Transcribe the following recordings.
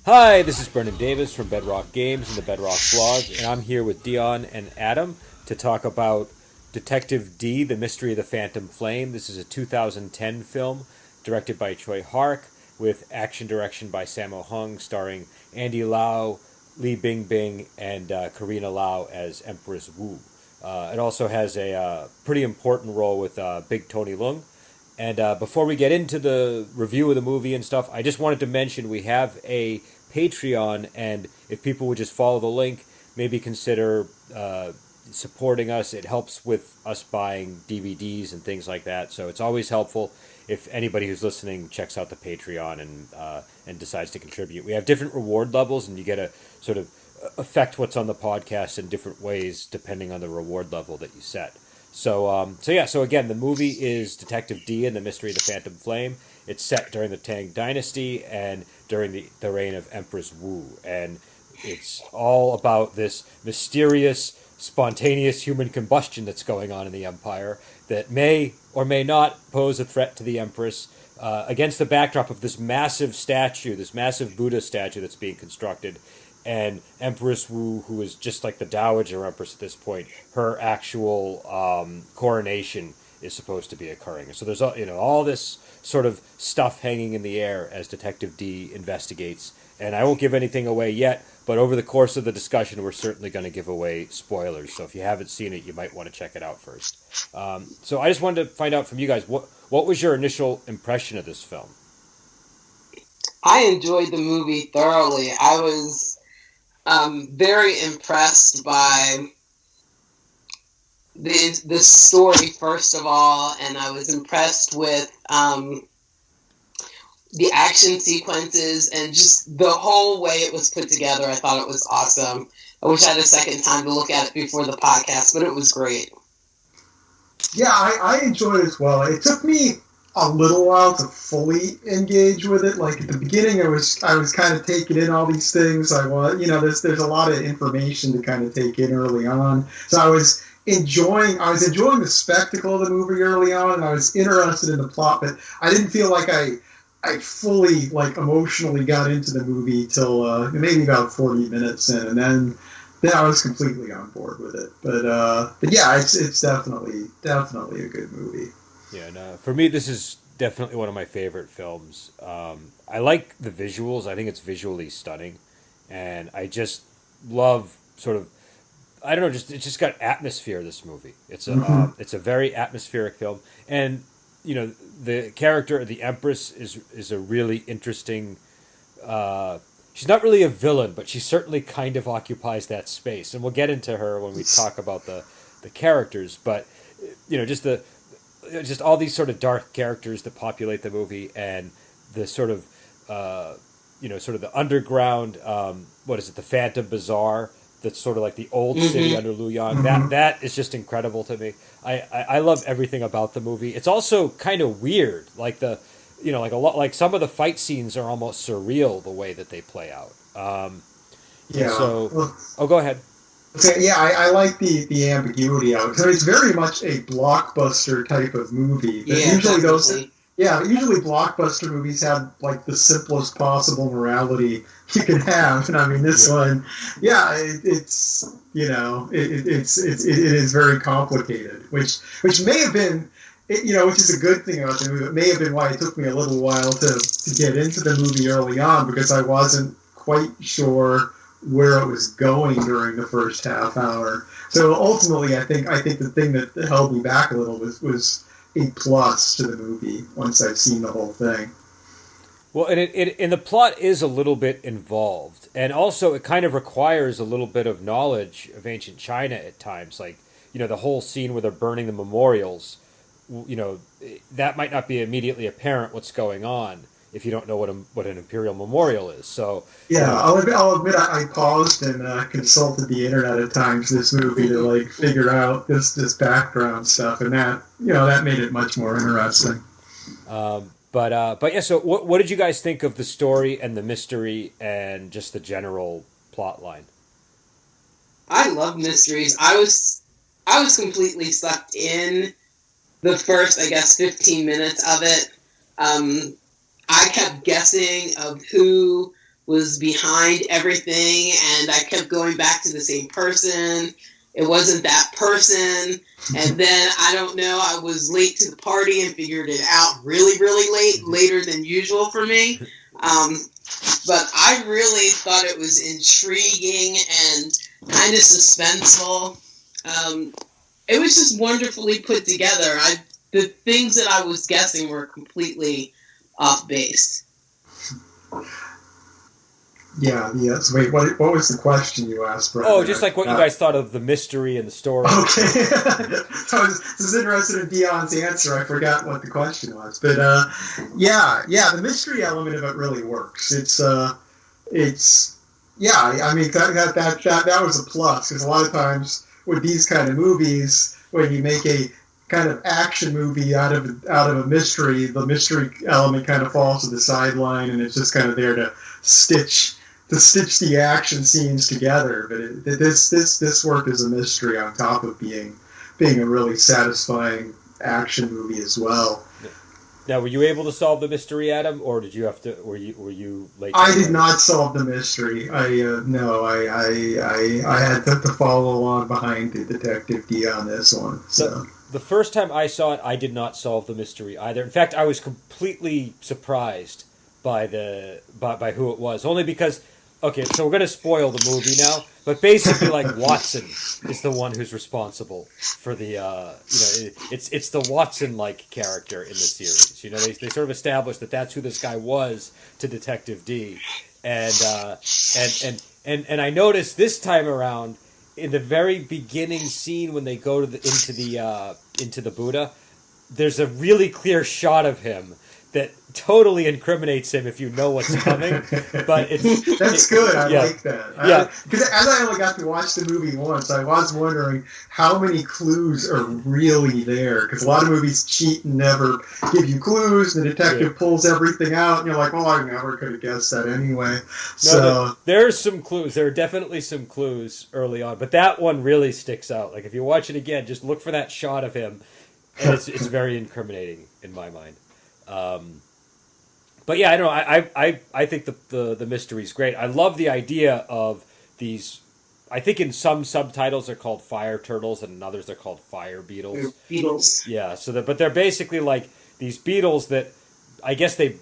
Hi, this is Brendan Davis from Bedrock Games and the Bedrock Blog, and I'm here with Dion and Adam to talk about Detective D, The Mystery of the Phantom Flame. This is a 2010 film directed by Tsui Hark with action direction by Sammo Hung, starring Andy Lau, Lee Bingbing, and Carina Lau as Empress Wu. It also has a pretty important role with Big Tony Leung. And before we get into the review of the movie and stuff, I just wanted to mention we have a Patreon, and if people would just follow the link, maybe consider supporting us. It helps with us buying DVDs and things like that. So it's always helpful if anybody who's listening checks out the Patreon and decides to contribute. We have different reward levels, and you get to sort of affect what's on the podcast in different ways depending on the reward level that you set. So again, the movie is Detective D and the Mystery of the Phantom Flame. It's set during the Tang Dynasty and during the reign of Empress Wu. And it's all about this mysterious, spontaneous human combustion that's going on in the Empire that may or may not pose a threat to the Empress against the backdrop of this massive statue, this massive Buddha statue that's being constructed. And Empress Wu, who is just like the Dowager Empress at this point, her actual coronation is supposed to be occurring. So there's all this sort of stuff hanging in the air as Detective D investigates. And I won't give anything away yet, but over the course of the discussion, we're certainly going to give away spoilers. So if you haven't seen it, you might want to check it out first. So I just wanted to find out from you guys, what was your initial impression of this film? I enjoyed the movie thoroughly. I was very impressed by the story, first of all, and I was impressed with the action sequences and just the whole way it was put together. I thought it was awesome. I wish I had a second time to look at it before the podcast, but it was great. Yeah, I enjoyed it as well. It took me a little while to fully engage with it. Like at the beginning, I was kind of taking in all these things. There's a lot of information to kind of take in early on. So I was enjoying the spectacle of the movie early on, and I was interested in the plot, but I didn't feel like I fully emotionally got into the movie till maybe about 40 minutes in, and then I was completely on board with it. But yeah, it's definitely a good movie. Yeah, no, for me, this is definitely one of my favorite films. I like the visuals. I think it's visually stunning. And I just love it's just got atmosphere, this movie. It's a very atmospheric film. And, the character of the Empress is a really interesting... she's not really a villain, but she certainly kind of occupies that space. And we'll get into her when we talk about the characters. But, just all these sort of dark characters that populate the movie, and the sort of the underground, the Phantom Bazaar, that's sort of like the old city under Luoyang. That is just incredible to me. I love everything about the movie. It's also kind of weird, like some of the fight scenes are almost surreal the way that they play out. Go ahead. Yeah, I like the ambiguity of it. So it's very much a blockbuster type of movie. Yeah, usually blockbuster movies have the simplest possible morality you can have, and I mean this one, it is very complicated, which may have been, which is a good thing about the movie. It may have been why it took me a little while to get into the movie early on, because I wasn't quite sure where it was going during the first half hour. So ultimately, I think the thing that held me back a little was a plus to the movie once I've seen the whole thing. Well, and the plot is a little bit involved, and also it kind of requires a little bit of knowledge of ancient China at times. Like, the whole scene where they're burning the memorials, that might not be immediately apparent what's going on if you don't know what an imperial memorial is. So yeah, I'll admit I paused and consulted the internet at times this movie to figure out this background stuff, and that made it much more interesting. But yeah. So what did you guys think of the story and the mystery and just the general plot line? I love mysteries. I was completely sucked in the first, 15 minutes of it. I kept guessing of who was behind everything, and I kept going back to the same person. It wasn't that person. And then, I don't know, I was late to the party and figured it out really, really late, later than usual for me. But I really thought it was intriguing and kind of suspenseful. It was just wonderfully put together. The things that I was guessing were completely off base. Yeah, yes. Wait, what was the question you asked, Brad? Oh, just like what you guys thought of the mystery and the story. Okay. So I was interested in Dion's answer. I forgot what the question was. But, yeah, the mystery element of it really works. Yeah, I mean, that was a plus, because a lot of times with these kind of movies, when you make a kind of action movie out of a mystery, the mystery element kind of falls to the sideline, and it's just kind of there to stitch the action scenes together. But this worked as a mystery on top of being a really satisfying action movie as well. Now, were you able to solve the mystery, Adam, or did you have to? Were you late? I did not solve the mystery. I had to follow along behind the Detective D on this one. So the first time I saw it, I did not solve the mystery either. In fact, I was completely surprised by who it was, only because. Okay, so we're going to spoil the movie now, but basically, like, Watson is the one who's responsible for the, it's the Watson-like character in the series. You know, they sort of established that that's who this guy was to Detective D, and I noticed this time around in the very beginning scene when they go into the Buddha, there's a really clear shot of him that totally incriminates him if you know what's coming. But that's good. I like that. Because as I only got to watch the movie once, I was wondering how many clues are really there. Because a lot of movies cheat and never give you clues. The detective pulls everything out, and you're like, "Well, I never could have guessed that anyway." So there's some clues. There are definitely some clues early on, but that one really sticks out. Like if you watch it again, just look for that shot of him, and it's very incriminating in my mind. But yeah, I don't know. I think the mystery's great. I love the idea of these. I think in some subtitles they're called fire turtles, and in others they're called fire beetles. Beetles. Yeah. But they're basically like these beetles that I guess they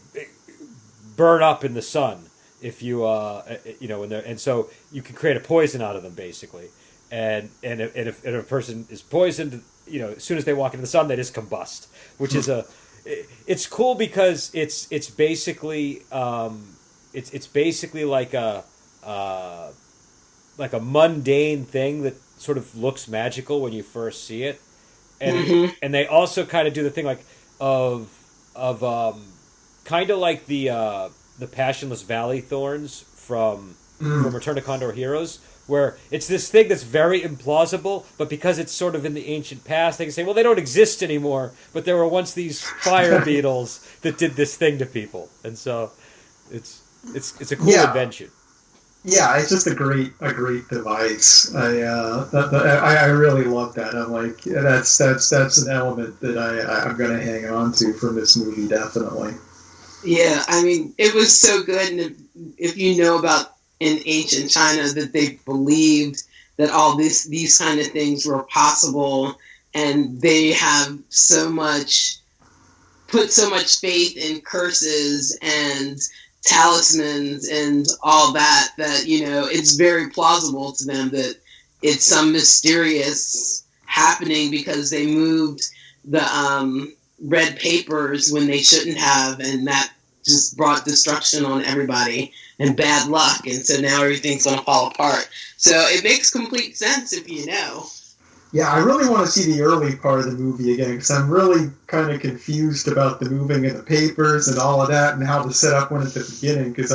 burn up in the sun if you and so you can create a poison out of them basically. And if a person is poisoned, as soon as they walk into the sun, they just combust, which is it's cool because it's basically it's basically like a mundane thing that sort of looks magical when you first see it, and they also kind of do the thing like of kind of like the Passionless Valley thorns from Return of Condor Heroes, where it's this thing that's very implausible, but because it's sort of in the ancient past, they can say, well, they don't exist anymore, but there were once these fire beetles that did this thing to people. And so it's a cool invention. Yeah, it's just a great device. I really love that. I'm like, that's an element that I'm going to hang on to from this movie, definitely. Yeah, I mean, it was so good, and if you know about in ancient China that they believed that all these kind of things were possible, and they have put so much faith in curses and talismans and all that it's very plausible to them that it's some mysterious happening because they moved the red papers when they shouldn't have, and that just brought destruction on everybody and bad luck, and so now everything's going to fall apart. So it makes complete sense if you know. Yeah, I really want to see the early part of the movie again, because I'm really kind of confused about the moving of the papers and all of that, and how the setup went at the beginning, because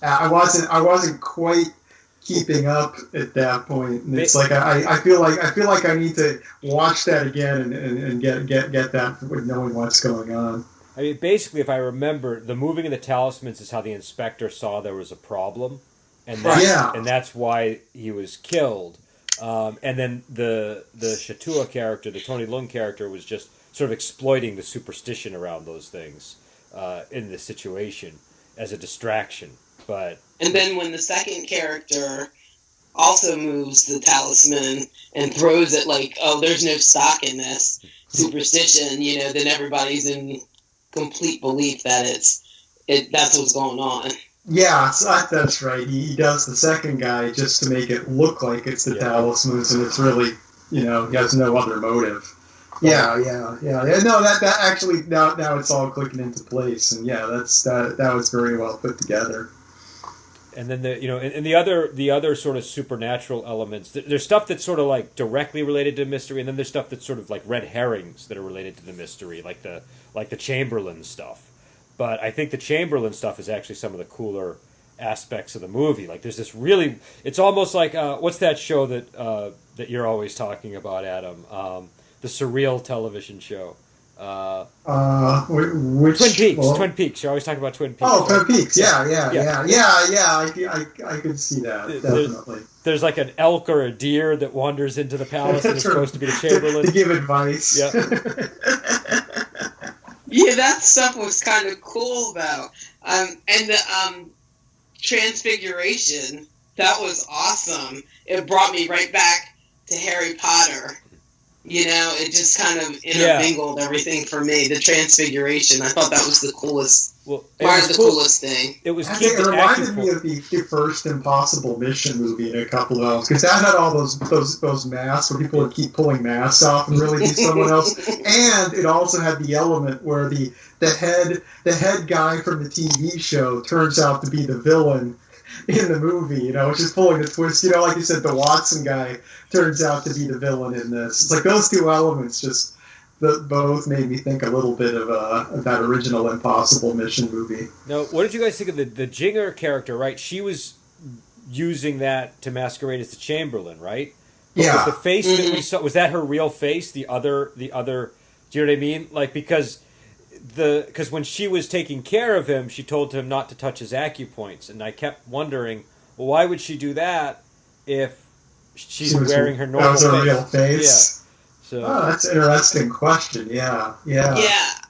I wasn't quite keeping up at that point, and it's like I feel like I need to watch that again and get that with knowing what's going on. I mean, basically, if I remember, the moving of the talismans is how the inspector saw there was a problem, and that's why he was killed. And then the Shatua character, the Tony Leung character, was just sort of exploiting the superstition around those things in the situation as a distraction. But and then when the second character also moves the talisman and throws it like, oh, there's no stock in this superstition, then everybody's in complete belief that that's what's going on. Yeah, that's right. He does the second guy just to make it look like it's the talismans, and it's really, he has no other motive. Yeah. No, that actually now it's all clicking into place, and that was very well put together. And then the other sort of supernatural elements. There's stuff that's sort of like directly related to mystery, and then there's stuff that's sort of like red herrings that are related to the mystery, like the Chamberlain stuff. But I think the Chamberlain stuff is actually some of the cooler aspects of the movie. Like there's this really, it's almost like what's that show that you're always talking about, Adam? The surreal television show. Which Twin Peaks. Well, Twin Peaks. You're always talking about Twin Peaks. Oh, Twin Peaks. Yeah. I could see that, definitely. There's like an elk or a deer that wanders into the palace and is supposed to be the Chamberlain. To give advice. Yeah. Yeah, that stuff was kind of cool, though. And the Transfiguration, that was awesome. It brought me right back to Harry Potter. It just kind of intermingled everything for me. The Transfiguration, I thought that was the coolest. Coolest thing. It was. It reminded me of the first Impossible Mission movie in a couple of those, because that had all those masks where people would keep pulling masks off and really be someone else, and it also had the element where the head guy from the TV show turns out to be the villain in the movie, which is pulling the twist. Like you said, the Watson guy turns out to be the villain in this. It's like those two elements just both made me think a little bit of that original Impossible Mission movie. Now, what did you guys think of the Jinger character, right? She was using that to masquerade as the Chamberlain, right? But yeah. Was the face that we saw, was that her real face? The other, do you know what I mean? Like, because when she was taking care of him, she told him not to touch his acupoints, and I kept wondering, well, why would she do that if she's wearing her normal face? That was her real face? Yeah. So, that's an interesting question. Yeah. Yeah,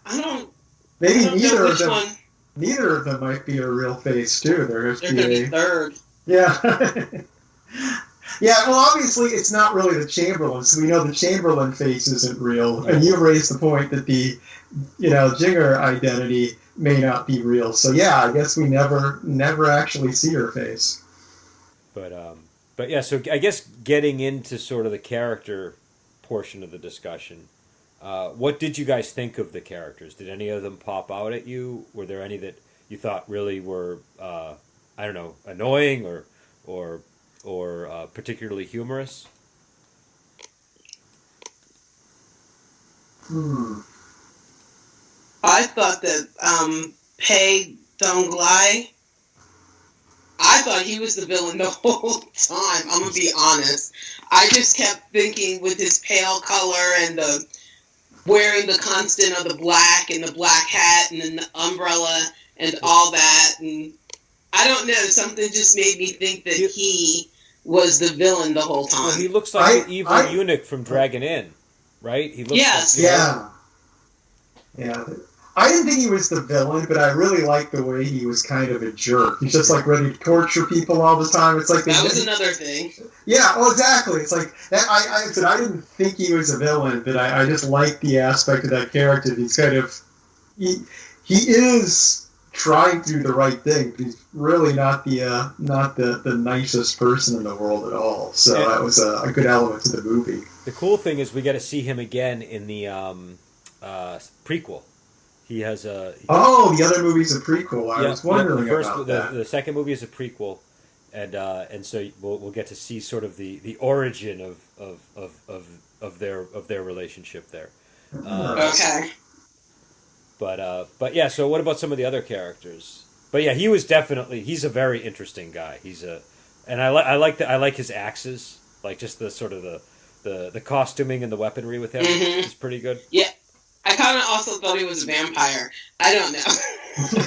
I don't. Maybe neither of them. Neither of them might be her real face too. They're going to be third. Yeah. Yeah. Well, obviously, it's not really the Chamberlain, so we know the Chamberlain face isn't real. And you raised the point that the Jinger identity may not be real. So yeah, I guess we never actually see her face. But yeah. So I guess getting into sort of the character portion of the discussion, what did you guys think of the characters? Did any of them pop out at you? Were there any that you thought really were annoying or particularly humorous? I thought that Pei Donglai, I thought he was the villain the whole time. I'm going to be honest. I just kept thinking with his pale color and the wearing the constant of the black and the black hat and then the umbrella and all that. And I don't know, something just made me think that he was the villain the whole time. Well, he looks like the evil eunuch from Dragon Inn, right? He looks yes. Yeah. I didn't think he was the villain, but I really liked the way he was kind of a jerk. He's just like ready to torture people all the time. It's like that was another thing. Yeah, well, exactly. It's like that. I said I didn't think he was a villain, but I just liked the aspect of that character. He's kind of he is trying to do the right thing, but he's really not the nicest person in the world at all. So that was a good element to the movie. The cool thing is we get to see him again in the prequel. He has a... the other movie's a prequel. I was wondering about that. The second movie is a prequel, and so we'll get to see sort of the origin of their relationship there. Okay. But yeah. So what about some of the other characters? But yeah, he's a very interesting guy. I like his axes, like just the sort of the costuming and the weaponry with him is pretty good. Yeah. I kind of also thought he was a vampire. I don't know.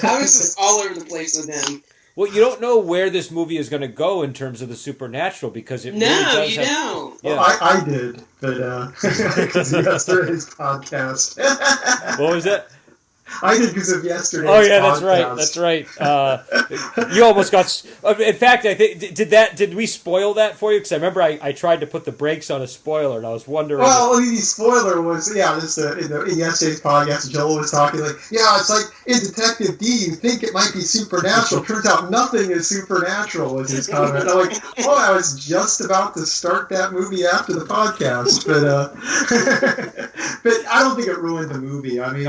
I was just all over the place with him. Well, you don't know where this movie is going to go in terms of the supernatural because it really does don't. Yeah. Well, I did, but because that's his podcast. What was that? I did because of yesterday's Oh yeah, podcast. that's right. You almost got. In fact, I think did we spoil that for you? Because I remember I tried to put the brakes on a spoiler, and I was wondering. Well, the spoiler was in yesterday's podcast. Joel was talking like, yeah, it's like in Detective D, you think it might be supernatural. Turns out nothing is supernatural. Was his comment. I'm like, oh, I was just about to start that movie after the podcast, but but I don't think it ruined the movie. I mean,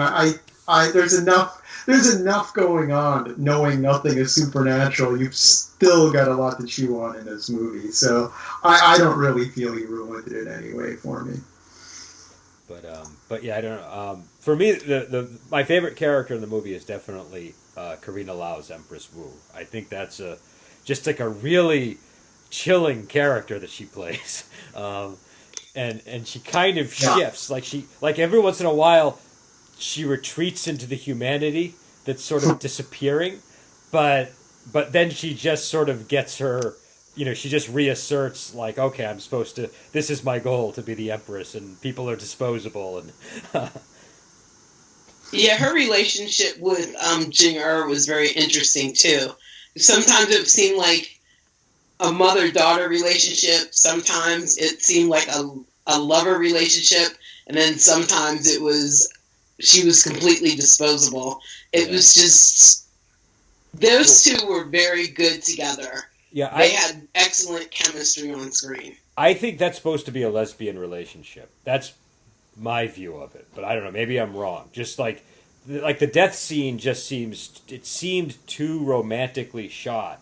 there's enough going on knowing nothing is supernatural. You've still got a lot to chew on in this movie, so I don't really feel he ruined it in any way for me. But yeah, I don't know. For me, my favorite character in the movie is definitely Carina Lau's Empress Wu. I think that's just like a really chilling character that she plays, and she kind of shifts. Like every once in a while, she retreats into the humanity that's sort of disappearing, but then she just sort of gets her, she just reasserts like, okay, I'm supposed to, this is my goal, to be the Empress, and people are disposable, and yeah, her relationship with Jing was very interesting too. Sometimes it seemed like a mother-daughter relationship, sometimes it seemed like a lover relationship, and then sometimes she was completely disposable. It was just, those two were very good together. Yeah, they had excellent chemistry on screen. I think that's supposed to be a lesbian relationship. That's my view of it, but I don't know. Maybe I'm wrong. Just like the death scene just seemed too romantically shot.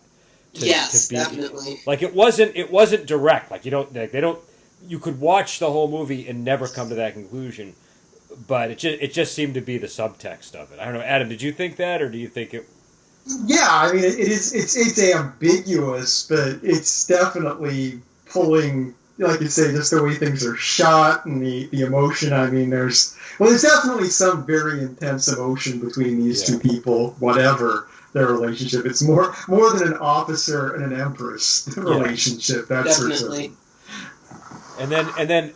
Yes, to be, definitely. Like it wasn't direct. Like you could watch the whole movie and never come to that conclusion. But it just seemed to be the subtext of it. I don't know, Adam. Did you think that, or do you think it? Yeah, I mean, it's ambiguous, but it's definitely pulling, like you say, just the way things are shot and the emotion. I mean, there's definitely some very intense emotion between these two people, whatever their relationship. It's more than an officer and an empress relationship. That's definitely. For certain.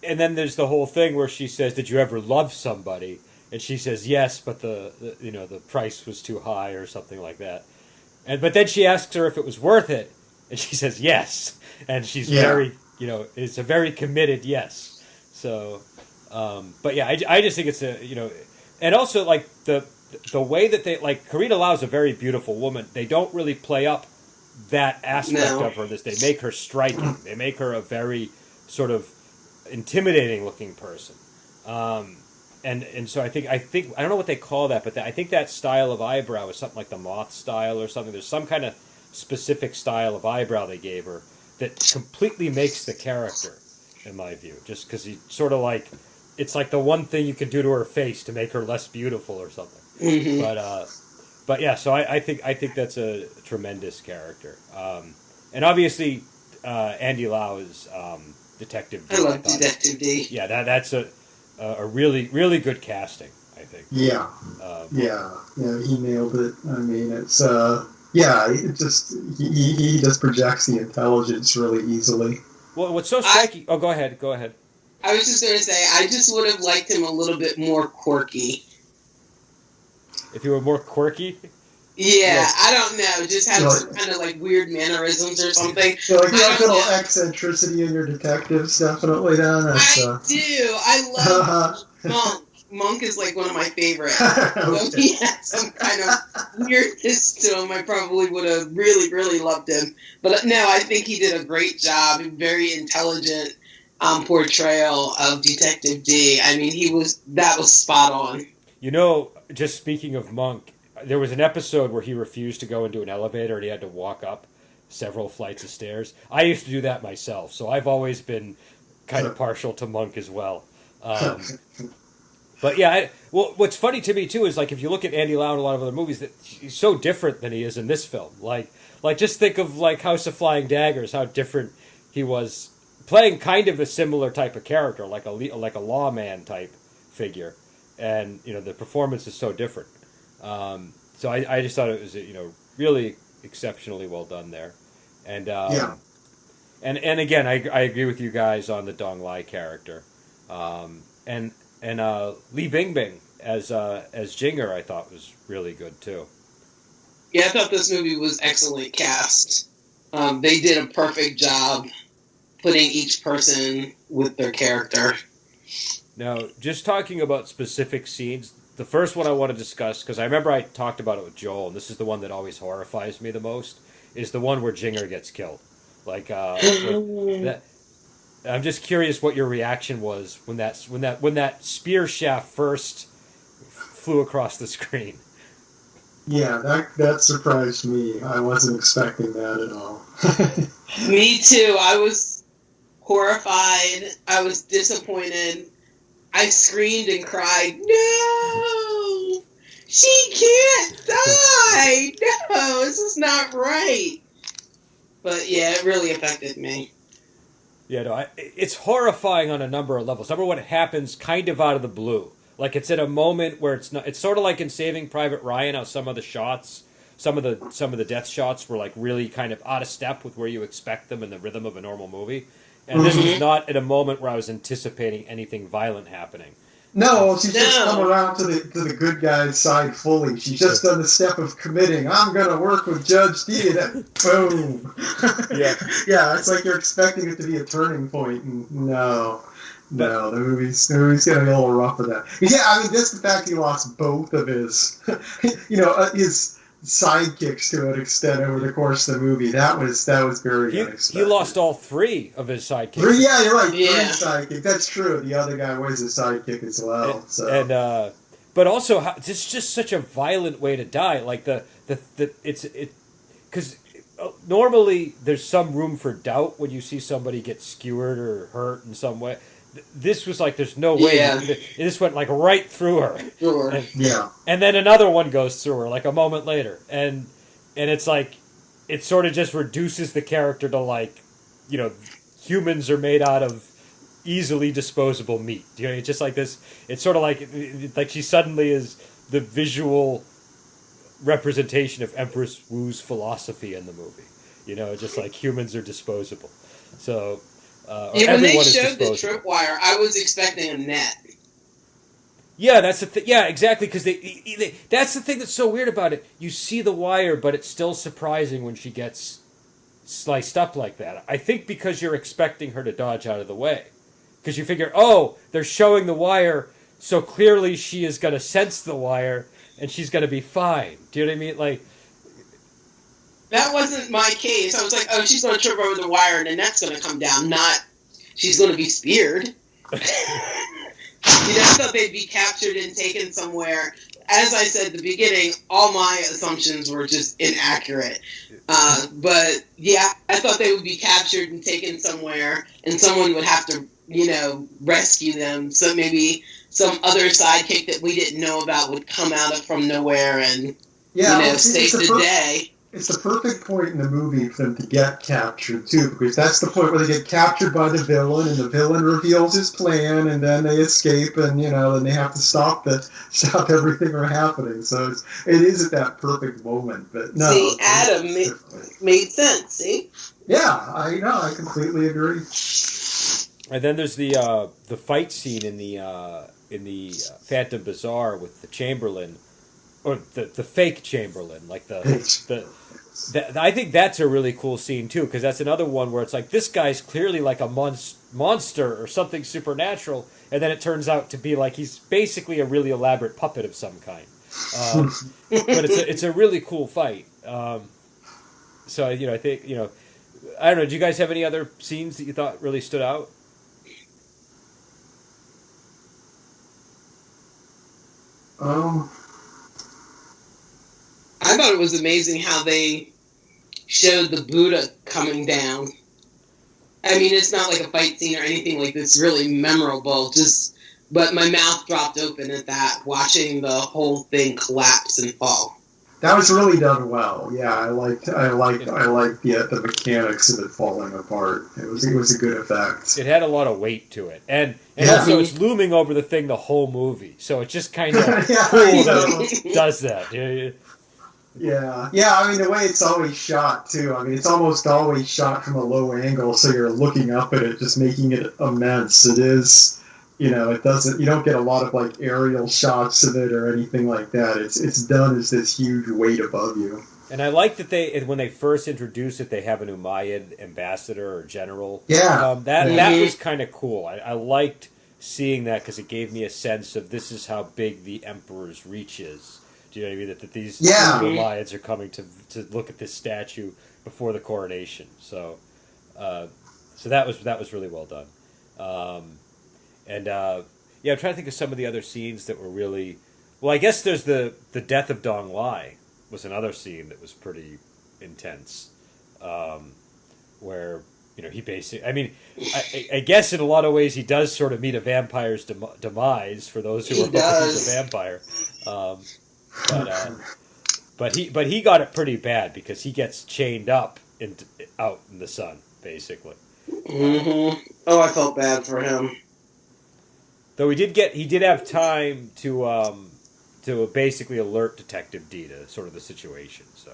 And then there's the whole thing where she says, "Did you ever love somebody?" And she says, "Yes, but the price was too high," or something like that. But then she asks her if it was worth it, and she says yes. And she's very, it's a very committed yes. So, but yeah, I just think it's and also like the way that they, like, Carina Lau's a very beautiful woman. They don't really play up that aspect of her. They make her striking. They make her a very sort of intimidating looking person, and so I think I don't know what they call that, but I think that style of eyebrow is something like the moth style or something. There's some kind of specific style of eyebrow they gave her that completely makes the character, in my view, just because he sort of like, it's like the one thing you can do to her face to make her less beautiful or something. Mm-hmm. But yeah, so I think that's a tremendous character, and obviously Andy Lau is Detective D. I love Detective D. Yeah, that's a really, really good casting, I think. Yeah. He nailed it. I mean, it's it just he just projects the intelligence really easily. Well, what's so striking? Go ahead. I was just going to say, I just would have liked him a little bit more quirky. If he were more quirky. Yeah, I don't know. Just have some kind of like weird mannerisms or something. So like you have a little eccentricity in your detectives, definitely. Then I do. I love Monk. Monk is like one of my favorites. Okay. So if he had some kind of weirdness to him, I probably would have really, really loved him. But no, I think he did a great job. Very intelligent portrayal of Detective D. I mean, that was spot on. Just speaking of Monk, there was an episode where he refused to go into an elevator and he had to walk up several flights of stairs. I used to do that myself, so I've always been kind of partial to Monk as well. But yeah, what's funny to me too is, like, if you look at Andy Lau in a lot of other movies, that he's so different than he is in this film. Like just think of like House of Flying Daggers, how different he was playing kind of a similar type of character, like a lawman type figure, and the performance is so different. So I just thought it was really exceptionally well done there, and and again I agree with you guys on the Dong Lai character, and Li Bingbing as Jinger, I thought was really good too. Yeah, I thought this movie was excellent cast. They did a perfect job putting each person with their character. Now, just talking about specific scenes, the first one I want to discuss, because I remember I talked about it with Joel, and this is the one that always horrifies me the most, is the one where Jinger gets killed. Like, that, I'm just curious what your reaction was when that spear shaft first flew across the screen. Yeah, that surprised me. I wasn't expecting that at all. Me too. I was horrified. I was disappointed. I screamed and cried, "No! She can't die! No, this is not right." But yeah, it really affected me. Yeah, no, it's horrifying on a number of levels. Number one, it happens kind of out of the blue. Like, it's at a moment where it's not. It's sort of like in Saving Private Ryan, how some of the shots, some of the death shots were like really kind of out of step with where you expect them in the rhythm of a normal movie. And this was not at a moment where I was anticipating anything violent happening. No, she's just come around to the good guy's side fully. She's just done the step of committing. I'm going to work with Judge D, and then boom. Yeah, it's like you're expecting it to be a turning point, and no, the movie's going to be a little rough with that. Yeah, I mean, just the fact he lost both of his, his sidekicks to an extent over the course of the movie. That was very unexpected. He lost all three of his sidekicks. Yeah, you're right. Yeah. Three sidekicks. That's true. The other guy was a sidekick as well. But also, it's just such a violent way to die. Like because normally there's some room for doubt when you see somebody get skewered or hurt in some way. This was like, there's no way. Yeah. It just went like right through her. Sure. And then another one goes through her like a moment later. And it's like, it sort of just reduces the character to like, humans are made out of easily disposable meat. It's just like this. It's sort of like she suddenly is the visual representation of Empress Wu's philosophy in the movie. Just like humans are disposable. So... when they showed the tripwire, I was expecting a net. Yeah, that's the thing. Yeah, exactly. Because that's the thing that's so weird about it. You see the wire, but it's still surprising when she gets sliced up like that. I think because you're expecting her to dodge out of the way, because you figure, they're showing the wire, so clearly she is going to sense the wire, and she's going to be fine. Do you know what I mean? Like. That wasn't my case. I was like, she's going to trip over the wire and the net's going to come down, not she's going to be speared. I thought they'd be captured and taken somewhere. As I said at the beginning, all my assumptions were just inaccurate. But, yeah, I thought they would be captured and taken somewhere, and someone would have to, rescue them. So maybe some other sidekick that we didn't know about would come out from nowhere and, save the day. It's the perfect point in the movie for them to get captured, too, because that's the point where they get captured by the villain, and the villain reveals his plan, and then they escape, and, then they have to stop everything from happening. So it is at that perfect moment. But no. See, Adam made sense, see? Yeah, I completely agree. And then there's the fight scene in the Phantom Bazaar with the Chamberlain, or the fake Chamberlain, like I think that's a really cool scene too, because that's another one where it's like, this guy's clearly like a monster or something supernatural, and then it turns out to be like he's basically a really elaborate puppet of some kind. But it's a really cool fight. So I think I don't know. Do you guys have any other scenes that you thought really stood out? I thought it was amazing how they showed the Buddha coming down. I mean, it's not like a fight scene or anything like this really memorable, but my mouth dropped open at that, watching the whole thing collapse and fall. That was really done well. Yeah, I liked the mechanics of it falling apart. It was a good effect. It had a lot of weight to it, and also it's looming over the thing the whole movie, so it just kind of cool that it does that. Yeah. I mean, the way it's always shot too. I mean, it's almost always shot from a low angle, so you're looking up at it, just making it immense. It is It doesn't. You don't get a lot of like aerial shots of it or anything like that. It's done as this huge weight above you. And I like that when they first introduce it, they have an Umayyad ambassador or general. Yeah, That was kind of cool. I liked seeing that because it gave me a sense of this is how big the Emperor's reach is. Do you know what I mean? That these Umayyads are coming to look at this statue before the coronation. So that was really well done. I'm trying to think of some of the other scenes that were really well. I guess there's the death of Dong Lai was another scene that was pretty intense, where he basically. I mean, I guess in a lot of ways he does sort of meet a vampire's demise for those who are hoping he's a vampire. But he got it pretty bad because he gets chained up out in the sun basically. Mm-hmm. Oh, I felt bad for him. Though he did have time to basically alert Detective D to sort of the situation. So,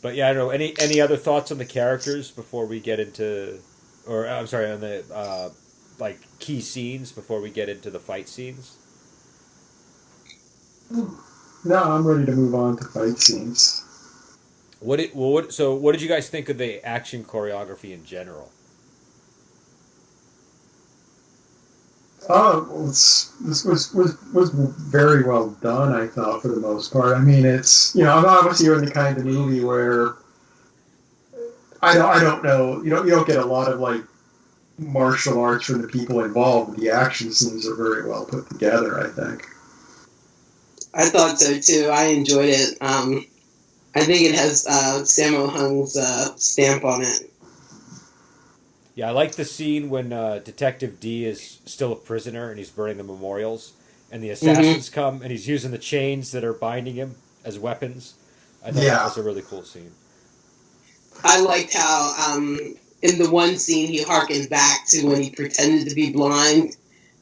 but yeah, I don't know. Any other thoughts on the characters before we get into, or I'm sorry, on the like key scenes before we get into the fight scenes? No, I'm ready to move on to fight scenes. What did you guys think of the action choreography in general? This was very well done, I thought, for the most part. I mean, it's obviously you're in the kind of movie where I don't know, you don't get a lot of like martial arts from the people involved. The action scenes are very well put together, I think. I thought so too. I enjoyed it. I think it has Sammo Hung's stamp on it. Yeah, I like the scene when Detective D is still a prisoner and he's burning the memorials, and the assassins come and he's using the chains that are binding him as weapons. I thought that was a really cool scene. I liked how in the one scene he harkened back to when he pretended to be blind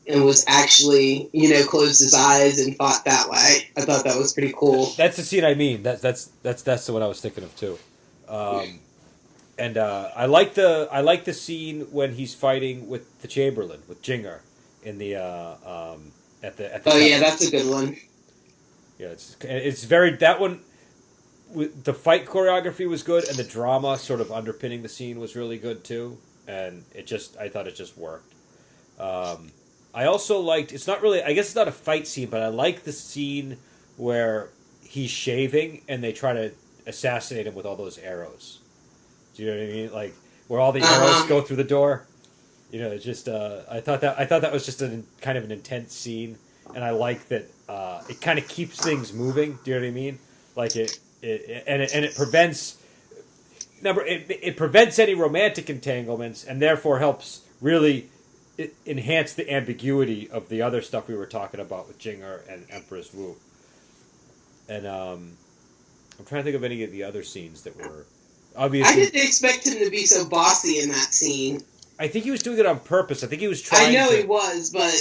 and was actually, closed his eyes and fought that way. I thought that was pretty cool. That's the scene I mean. That's the one I was thinking of too. And I like the scene when he's fighting with the Chamberlain with Jinger in the at the. Oh yeah, that's a good one. Yeah, it's very that one. The fight choreography was good, and the drama sort of underpinning the scene was really good too. And I thought it just worked. I also liked. It's not really. I guess it's not a fight scene, but I like the scene where he's shaving and they try to assassinate him with all those arrows. Do you know what I mean? Like where all the arrows go through the door. It's just. I thought that was just kind of an intense scene, and I like that. It kind of keeps things moving. Do you know what I mean? Like it prevents. It prevents any romantic entanglements, and therefore helps really enhance the ambiguity of the other stuff we were talking about with Jinger and Empress Wu. And I'm trying to think of any of the other scenes that were. Obviously, I didn't expect him to be so bossy in that scene. I think he was doing it on purpose. I think he was trying. I know he was, but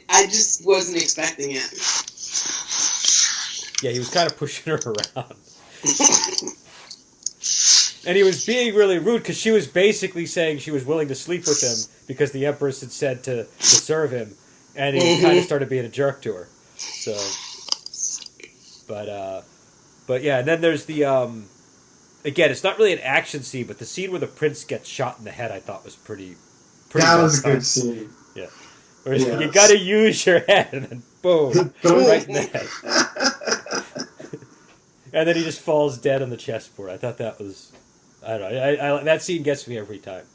I just wasn't expecting it. Yeah, he was kind of pushing her around, and he was being really rude because she was basically saying she was willing to sleep with him because the Empress had said to serve him, and he kind of started being a jerk to her. So, but yeah, and then there's the. Again, it's not really an action scene, but the scene where the prince gets shot in the head, I thought was pretty. That was a good scene. Yeah, where you got to use your head, and then boom, right in the head, and then he just falls dead on the chessboard. I thought that was, I don't know, I that scene gets me every time.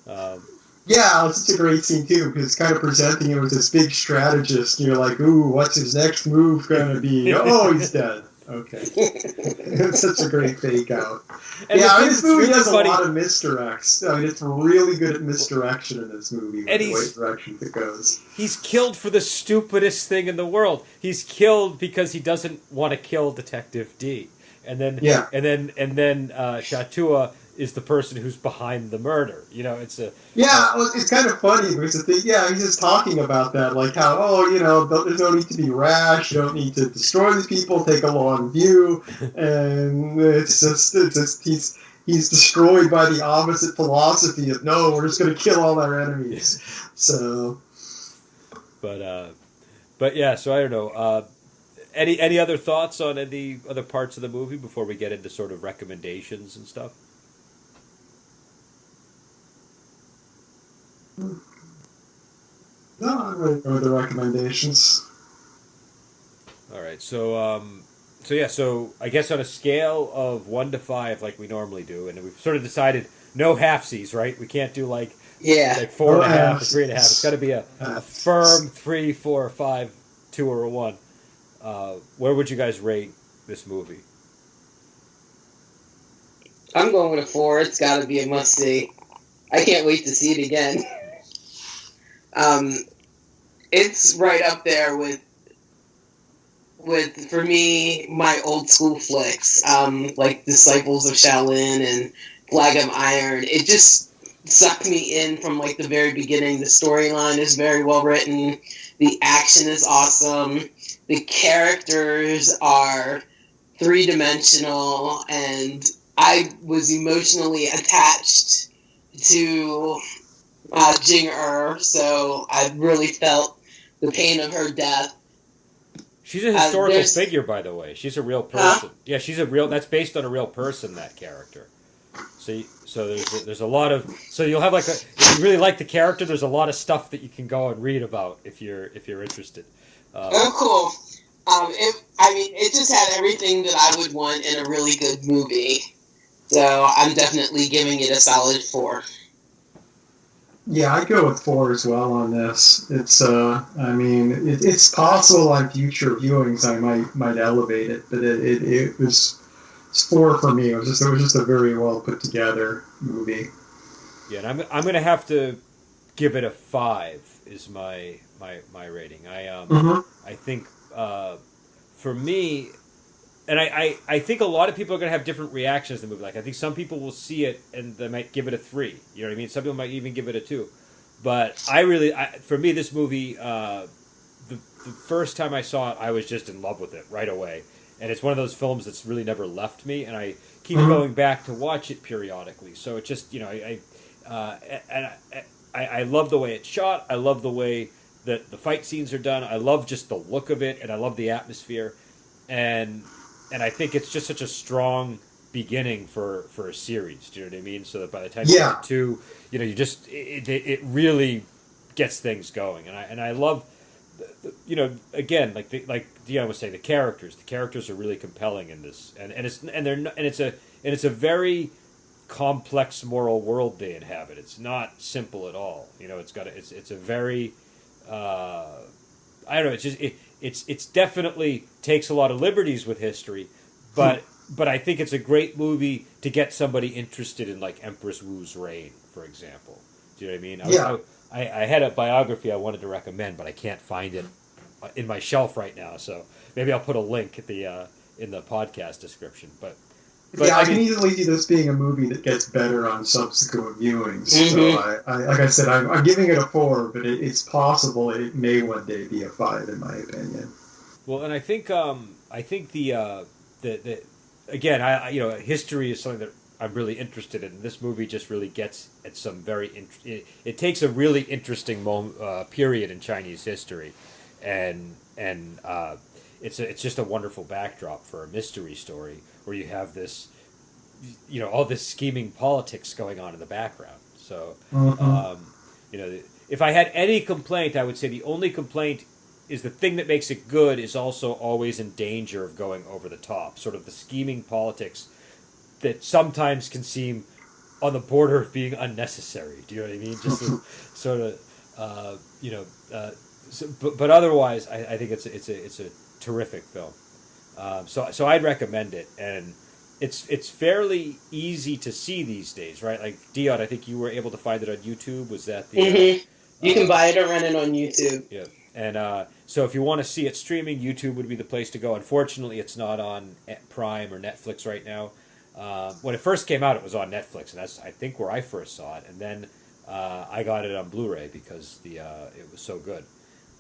Yeah, it's such a great scene too because it's kind of presenting him as this big strategist. And you're like, ooh, what's his next move going to be? Oh, he's dead. Okay. It's such a great fake out. And this movie does a lot of misdirects. I mean, it's really good at misdirection in this movie. And the way directions it goes. He's killed for the stupidest thing in the world. He's killed because he doesn't want to kill Detective D. And then Shatua is the person who's behind the murder. It's a... Yeah, it's kind of funny because he's just talking about that, like how, there's no need to be rash, you don't need to destroy these people, take a long view, and it's just he's destroyed by the opposite philosophy of no, we're just going to kill all our enemies. So, but yeah. So I don't know. Any other thoughts on any other parts of the movie before we get into sort of recommendations and stuff? No, I'm ready for the recommendations. All right. So I guess on a scale of 1 to 5, like we normally do, and we've sort of decided no halfsies, right? We can't do like 4.5 or 3.5. It's got to be a firm 3, 4, 5, 2, or a 1. Where would you guys rate this movie? I'm going with a 4. It's got to be a must see. I can't wait to see it again. It's right up there with for me my old school flicks, like Disciples of Shaolin and Flag of Iron. It just sucked me in from like the very beginning. The storyline is very well written. The action is awesome. The characters are 3-dimensional, and I was emotionally attached to Jing so I really felt the pain of her death. She's a historical figure, by the way. She's a real person. Yeah, she's a real. That's based on a real person. That character. So there's a lot of. So you'll have like if you really like the character, there's a lot of stuff that you can go and read about if you're interested. Cool. It just had everything that I would want in a really good movie. So I'm definitely giving it a solid 4. Yeah, I go with 4 as well on this. It's it's possible on future viewings I might elevate it, but it's 4 for me. It was just a very well put together movie. Yeah, and I'm gonna have to give it a 5. Is my rating. I think for me. And I think a lot of people are going to have different reactions to the movie. Like, I think some people will see it and they might give it a 3. You know what I mean? Some people might even give it a 2. But for me, this movie, the first time I saw it, I was just in love with it right away. And it's one of those films that's really never left me. And I keep going back to watch it periodically. So it just, I love the way it's shot. I love the way that the fight scenes are done. I love just the look of it. And I love the atmosphere. And I think it's just such a strong beginning for a series. Do you know what I mean? So that by the time you get to 2, you just it really gets things going. And I love, again, like Dion was saying, the characters. The characters are really compelling in this, and it's a very complex moral world they inhabit. It's not simple at all. It's a very I don't know. It's just it's definitely takes a lot of liberties with history, but I think it's a great movie to get somebody interested in like Empress Wu's reign, for example. Do you know what I mean? I had a biography I wanted to recommend, but I can't find it in my shelf right now. So maybe I'll put a link at the in the podcast description. But I can easily see this being a movie that gets better on subsequent viewings. So like I said, I'm giving it a 4, but it's possible it may one day be a 5 in my opinion. Well, and I think the again, history is something that I'm really interested in. This movie just really gets at some it takes a really interesting period in Chinese history, and it's just a wonderful backdrop for a mystery story where you have this, all this scheming politics going on in the background. So, if I had any complaint, I would say the only complaint is the thing that makes it good is also always in danger of going over the top. Sort of the scheming politics that sometimes can seem on the border of being unnecessary. Do you know what I mean? Just sort of, but otherwise, I think it's a terrific film. So I'd recommend it, and it's fairly easy to see these days, right? Like Dion, I think you were able to find it on YouTube. Was that the? You can buy it or rent it on YouTube. Yeah, and so if you want to see it streaming, YouTube would be the place to go. Unfortunately, it's not on Prime or Netflix right now. When it first came out, it was on Netflix, and that's I think where I first saw it. And then I got it on Blu-ray because it was so good.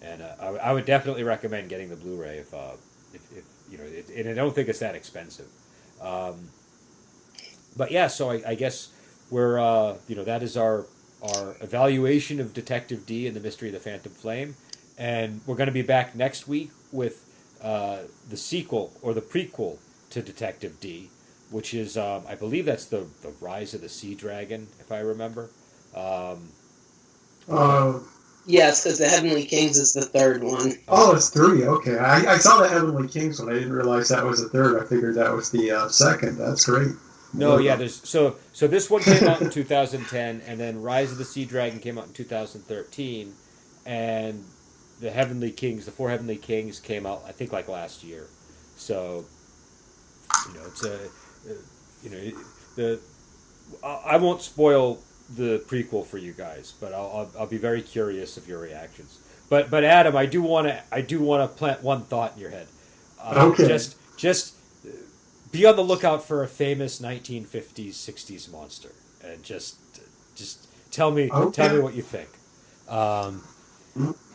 And I would definitely recommend getting the Blu-ray if and I don't think it's that expensive. but yeah, so I guess we're that is our evaluation of Detective D and the Mystery of the Phantom Flame, and we're going to be back next week with the sequel or the prequel to Detective D, which is I believe that's the Rise of the Sea Dragon, if I remember. Yes, because the Heavenly Kings is the third one. Oh, it's 3. Okay, I saw the Heavenly Kings one. I didn't realize that was the third. I figured that was the second. That's great. No, yeah, there's so this one came out in 2010, and then Rise of the Sea Dragon came out in 2013, and the Heavenly Kings, the 4 Heavenly Kings, came out I think like last year. So, it's I won't spoil the prequel for you guys, but I'll be very curious of your reactions. But Adam, I do want to plant one thought in your head. Okay. Just be on the lookout for a famous 1950s 60s monster, and just tell me what you think. And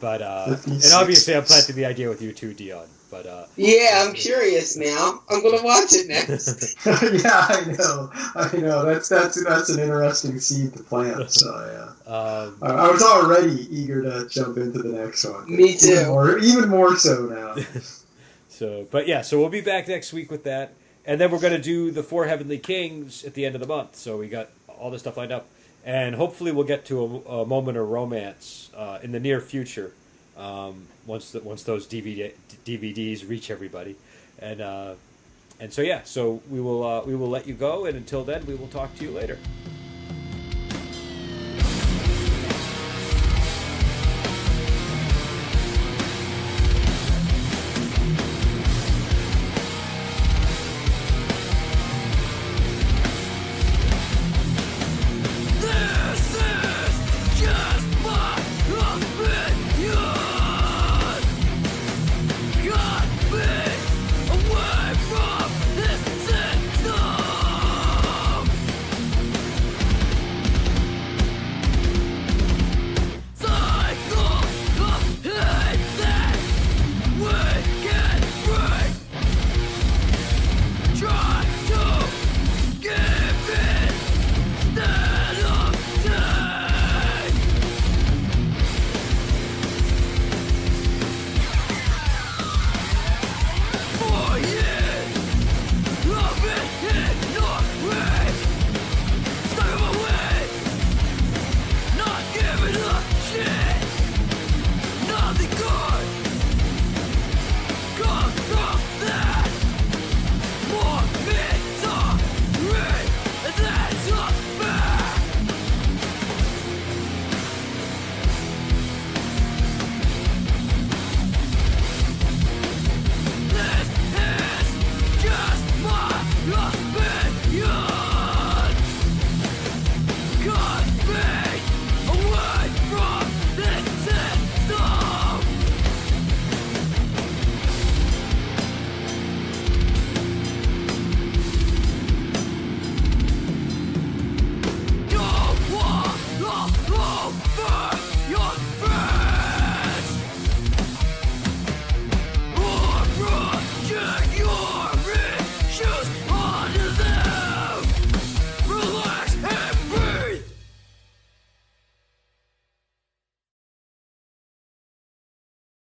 obviously I'm planting the idea with you too, Dion. But yeah, I'm curious now. I'm gonna watch it next. Yeah, I know. That's an interesting seed to plant. So yeah, I was already eager to jump into the next one. Me too. Even more so now. So we'll be back next week with that, and then we're going to do the 4 Heavenly Kings at the end of the month. So we got all this stuff lined up, and hopefully we'll get to a moment of romance in the near future. Once those DVDs reach everybody, and so we will let you go, and until then we will talk to you later.